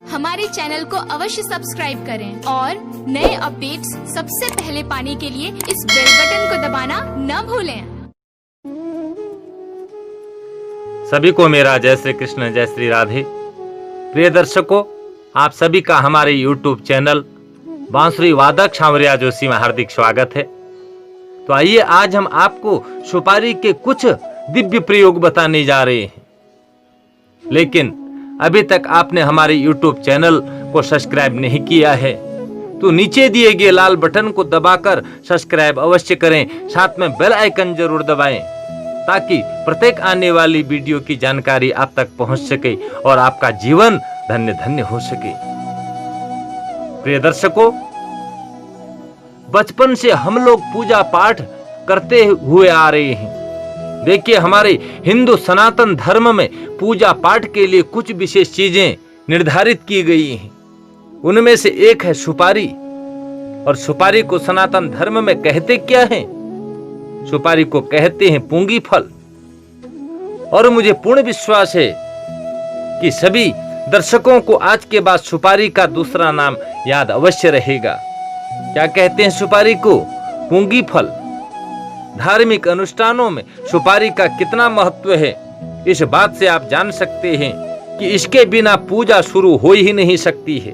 हमारे चैनल को अवश्य सब्सक्राइब करें और नए अपडेट्स सबसे पहले पाने के लिए इस बेल बटन को दबाना न भूलें। सभी को मेरा जय श्री कृष्ण, जय श्री राधे। प्रिय दर्शकों, आप सभी का हमारे YouTube चैनल बांसुरी वादक सांवरिया जोशी में हार्दिक स्वागत है। तो आइए आज हम आपको सुपारी के कुछ दिव्य प्रयोग बताने जा रहे हैं। लेकिन अभी तक आपने हमारे YouTube चैनल को सब्सक्राइब नहीं किया है तो नीचे दिए गए लाल बटन को दबाकर सब्सक्राइब अवश्य करें। साथ में बेल आइकन जरूर दबाएं ताकि प्रत्येक आने वाली वीडियो की जानकारी आप तक पहुंच सके और आपका जीवन धन्य धन्य हो सके। प्रिय दर्शकों, बचपन से हम लोग पूजा पाठ करते हुए आ रहे हैं। देखिए, हमारे हिंदू सनातन धर्म में पूजा पाठ के लिए कुछ विशेष चीजें निर्धारित की गई हैं। उनमें से एक है सुपारी। और सुपारी को सनातन धर्म में कहते क्या है? सुपारी को कहते हैं पूंगी फल। और मुझे पूर्ण विश्वास है कि सभी दर्शकों को आज के बाद सुपारी का दूसरा नाम याद अवश्य रहेगा। क्या कहते हैं सुपारी को? पूंगी फल। धार्मिक अनुष्ठानों में सुपारी का कितना महत्व है, इस बात से आप जान सकते हैं कि इसके बिना पूजा शुरू हो ही नहीं सकती है।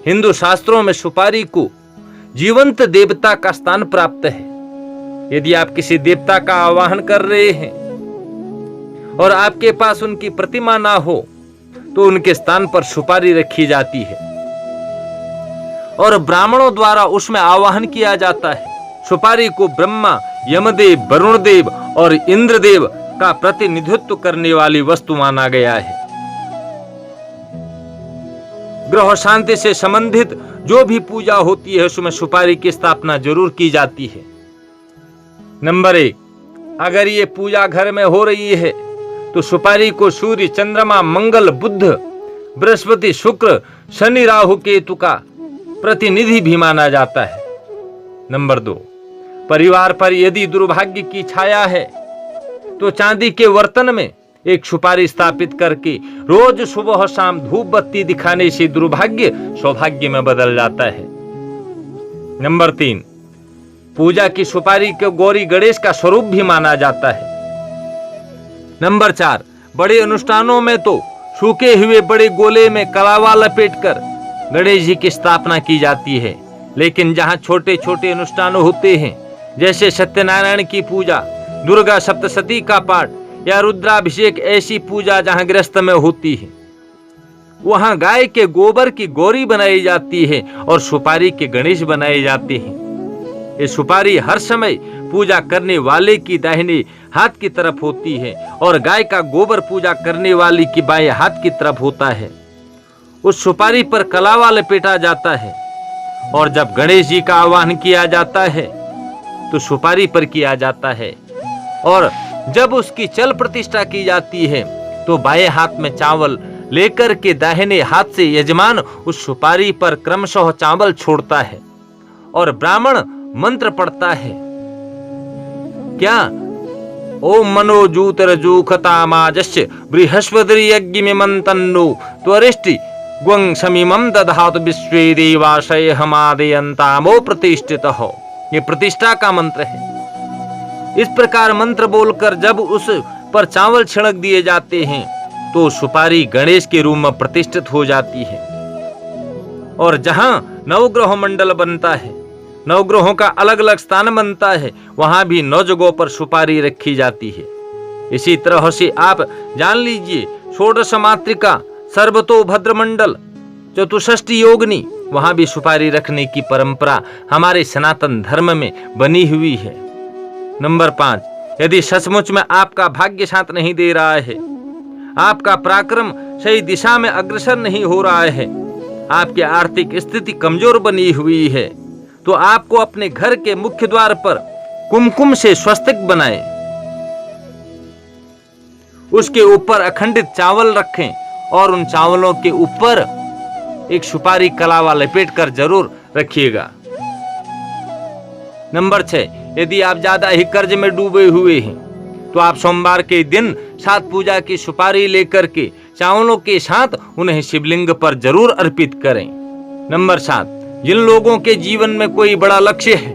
हिंदू शास्त्रों में सुपारी को जीवंत देवता का स्थान प्राप्त है। यदि आप किसी देवता का आवाहन कर रहे हैं और आपके पास उनकी प्रतिमा ना हो तो उनके स्थान पर सुपारी रखी जाती है और ब्राह्मणों द्वारा उसमें आवाहन किया जाता है। सुपारी को ब्रह्मा, यमदेव, वरुण देव और इंद्रदेव का प्रतिनिधित्व करने वाली वस्तु माना गया है। ग्रह शांति से संबंधित जो भी पूजा होती है उसमें सुपारी की स्थापना जरूर की जाती है। नंबर 1, अगर ये पूजा घर में हो रही है तो सुपारी को सूर्य, चंद्रमा, मंगल, बुध, बृहस्पति, शुक्र, शनि, राहु, केतु का प्रतिनिधि भी माना जाता है। नंबर 2, परिवार पर यदि दुर्भाग्य की छाया है तो चांदी के बर्तन में एक सुपारी स्थापित करके रोज सुबह शाम धूप बत्ती दिखाने से दुर्भाग्य सौभाग्य में बदल जाता है। नंबर 3, पूजा की सुपारी को गौरी गणेश का स्वरूप भी माना जाता है। नंबर 4, बड़े अनुष्ठानों में तो सूखे हुए बड़े गोले में कलावा लपेटकर गणेश जी की स्थापना की जाती है। लेकिन जहां छोटे छोटे अनुष्ठान होते हैं जैसे सत्यनारायण की पूजा, दुर्गा सप्तशती का पाठ या रुद्राभिषेक, ऐसी पूजा जहां गृहस्थ में होती है वहां गाय के गोबर की गौरी बनाई जाती है और सुपारी के गणेश बनाए जाते हैं। ये सुपारी हर समय पूजा करने वाले की दाहिने हाथ की तरफ होती है और गाय का गोबर पूजा करने वाली की बाएं हाथ की तरफ होता है। उस सुपारी पर कलावा लपेटा जाता है और जब गणेश जी का आह्वान किया जाता है तो सुपारी पर किया जाता है और जब उसकी चल प्रतिष्ठा की जाती है तो बाएं हाथ में चावल लेकर के दाहिने हाथ से यजमान उस सुपारी पर क्रमशः चावल छोड़ता है और ब्राह्मण मंत्र पढ़ता है। क्या? ओम मनोजूत रजूखतामाजस्य बृहस्पति यज्ञ में मंतन्नो त्वरिष्टि ग्वं समीमं दधातु विश्वे देवाशय हमादयन्तामो प्रतिष्ठितः। ये प्रतिष्ठा का मंत्र है। इस प्रकार मंत्र बोलकर जब उस पर चावल छिड़क दिए जाते हैं तो सुपारी गणेश के रूप में प्रतिष्ठित हो जाती है। और जहां नवग्रह मंडल बनता है, नवग्रहों का अलग अलग स्थान बनता है, वहां भी 9 जगहों पर सुपारी रखी जाती है। इसी तरह से आप जान लीजिए, षोडश मातृका, सर्वतो भद्रमंडल, चतुष्षष्टि योगिनी, वहां भी सुपारी रखने की परंपरा हमारे सनातन धर्म में बनी हुई है। नंबर 5, यदि सचमुच में आपका भाग्य साथ नहीं दे रहा है, आपका पराक्रम सही दिशा में अग्रसर नहीं हो रहा है, आपकी आर्थिक स्थिति कमजोर बनी हुई है, तो आपको अपने घर के मुख्य द्वार पर कुमकुम से स्वस्तिक बनाएं, उसके ऊपर अखंडित चावल रखें और उन चावलों के ऊपर एक सुपारी कलावा लपेटकर जरूर रखिएगा। नंबर 6, यदि आप ज्यादा ही कर्ज में डूबे हुए हैं तो आप सोमवार के दिन 7 पूजा की सुपारी लेकर के चावलों के साथ उन्हें शिवलिंग पर जरूर अर्पित करें। नंबर 7, जिन लोगों के जीवन में कोई बड़ा लक्ष्य है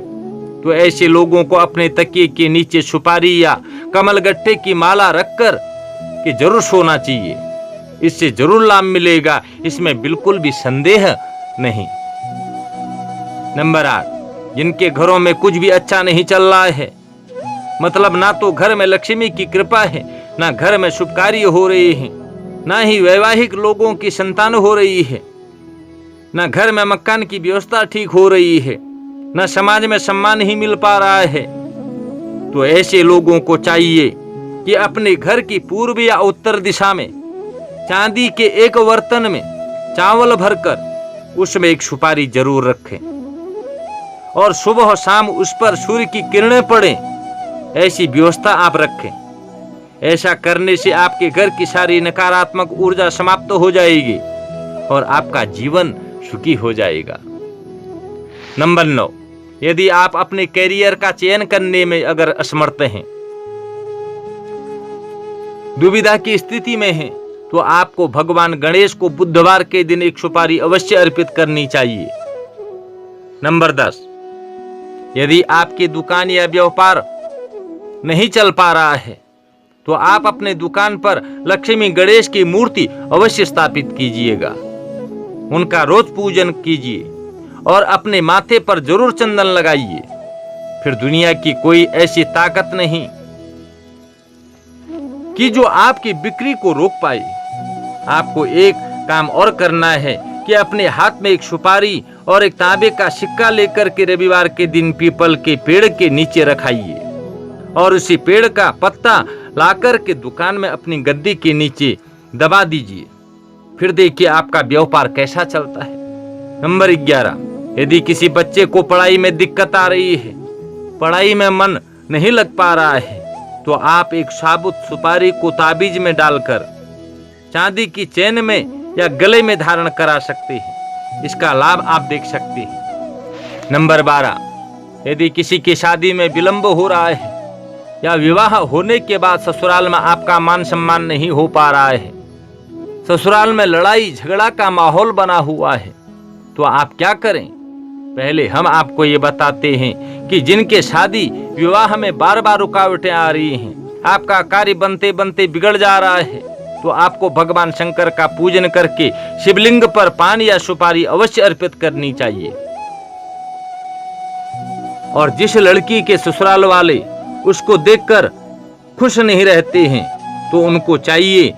तो ऐसे लोगों को अपने तकिए के नीचे सुपारी या कमलगट्टे की माला रखकर के जरूर सोना चाहिए। इससे जरूर लाभ मिलेगा, इसमें बिल्कुल भी संदेह नहीं। नंबर 8, जिनके घरों में कुछ भी अच्छा नहीं चल रहा है, मतलब ना तो घर में लक्ष्मी की कृपा है, ना घर में शुभ कार्य हो रहे हैं, ना ही वैवाहिक लोगों की संतान हो रही है, ना घर में मकान की व्यवस्था ठीक हो रही है, ना समाज में सम्मान ही मिल पा रहा है, तो ऐसे लोगों को चाहिए कि अपने घर की पूर्व या उत्तर दिशा में चांदी के एक बर्तन में चावल भरकर उसमें एक सुपारी जरूर रखें और सुबह और शाम उस पर सूर्य की किरणें पड़ें, ऐसी व्यवस्था आप रखें। ऐसा करने से आपके घर की सारी नकारात्मक ऊर्जा समाप्त हो जाएगी और आपका जीवन सुखी हो जाएगा। नंबर 9, यदि आप अपने कैरियर का चयन करने में अगर असमर्थ हैं, दुविधा की स्थिति में हैं, तो आपको भगवान गणेश को बुधवार के दिन एक सुपारी अवश्य अर्पित करनी चाहिए। नंबर 10, यदि आपकी दुकान या व्यापार नहीं चल पा रहा है तो आप अपने दुकान पर लक्ष्मी गणेश की मूर्ति अवश्य स्थापित कीजिएगा। उनका रोज पूजन कीजिए और अपने माथे पर जरूर चंदन लगाइए। फिर दुनिया की कोई ऐसी ताकत नहीं कि जो आपकी बिक्री को रोक पाए। आपको एक काम और करना है कि अपने हाथ में एक सुपारी और एक तांबे का सिक्का लेकर के रविवार के दिन पीपल के पेड़ के नीचे रखाइए और उसी पेड़ का पत्ता लाकर के दुकान में अपनी गद्दी के नीचे दबा दीजिए। फिर देखिए आपका व्यापार कैसा चलता है। नंबर 11, यदि किसी बच्चे को पढ़ाई में दिक्कत आ रही है, पढ़ाई में मन नहीं लग पा रहा है, तो आप एक साबुत सुपारी को ताबीज में डालकर चांदी की चेन में या गले में धारण करा सकते हैं। इसका लाभ आप देख सकते हैं। नंबर 12, यदि किसी की शादी में विलंब हो रहा है या विवाह होने के बाद ससुराल में आपका मान सम्मान नहीं हो पा रहा है, ससुराल में लड़ाई झगड़ा का माहौल बना हुआ है, तो आप क्या करें? पहले हम आपको ये बताते हैं कि जिनके शादी विवाह में बार बार रुकावटें आ रही हैं, आपका कार्य बनते बनते बिगड़ जा रहा है, तो आपको भगवान शंकर का पूजन करके शिवलिंग पर पान या सुपारी अवश्य अर्पित करनी चाहिए। और जिस लड़की के ससुराल वाले उसको देखकर खुश नहीं रहते हैं, तो उनको चाहिए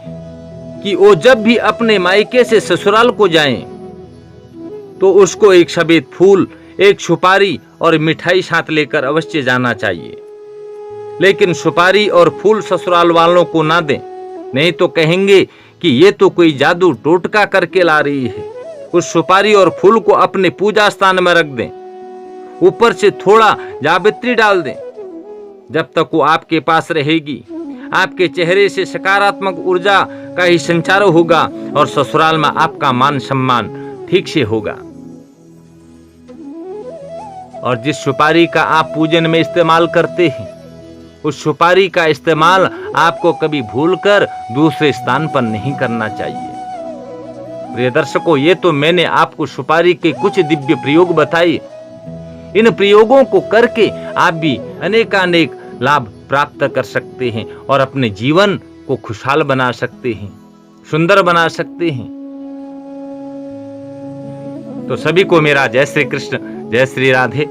कि वो जब भी अपने मायके से ससुराल को जाएं, तो उसको एक सफेद फूल, एक सुपारी और मिठाई साथ लेकर अवश्य जाना चाहिए। लेकिन सुपारी और फूल ससुराल वालों को ना दें, नहीं तो कहेंगे कि ये तो कोई जादू टोटका करके ला रही है। उस सुपारी और फूल को अपने पूजा स्थान में रख दें, ऊपर से थोड़ा जावित्री डाल दें। जब तक वो आपके पास रहेगी, आपके चेहरे से सकारात्मक ऊर्जा का ही संचार होगा और ससुराल में आपका मान सम्मान ठीक से होगा। और जिस सुपारी का आप पूजन में इस्तेमाल करते हैं, उस सुपारी का इस्तेमाल आपको कभी भूलकर दूसरे स्थान पर नहीं करना चाहिए। प्रिय दर्शकों, ये तो मैंने आपको सुपारी के कुछ दिव्य प्रयोग बताए। इन प्रयोगों को करके आप भी अनेकानेक लाभ प्राप्त कर सकते हैं और अपने जीवन को खुशहाल बना सकते हैं, सुंदर बना सकते हैं। तो सभी को मेरा जय श्री कृष्ण, जय श्री राधे।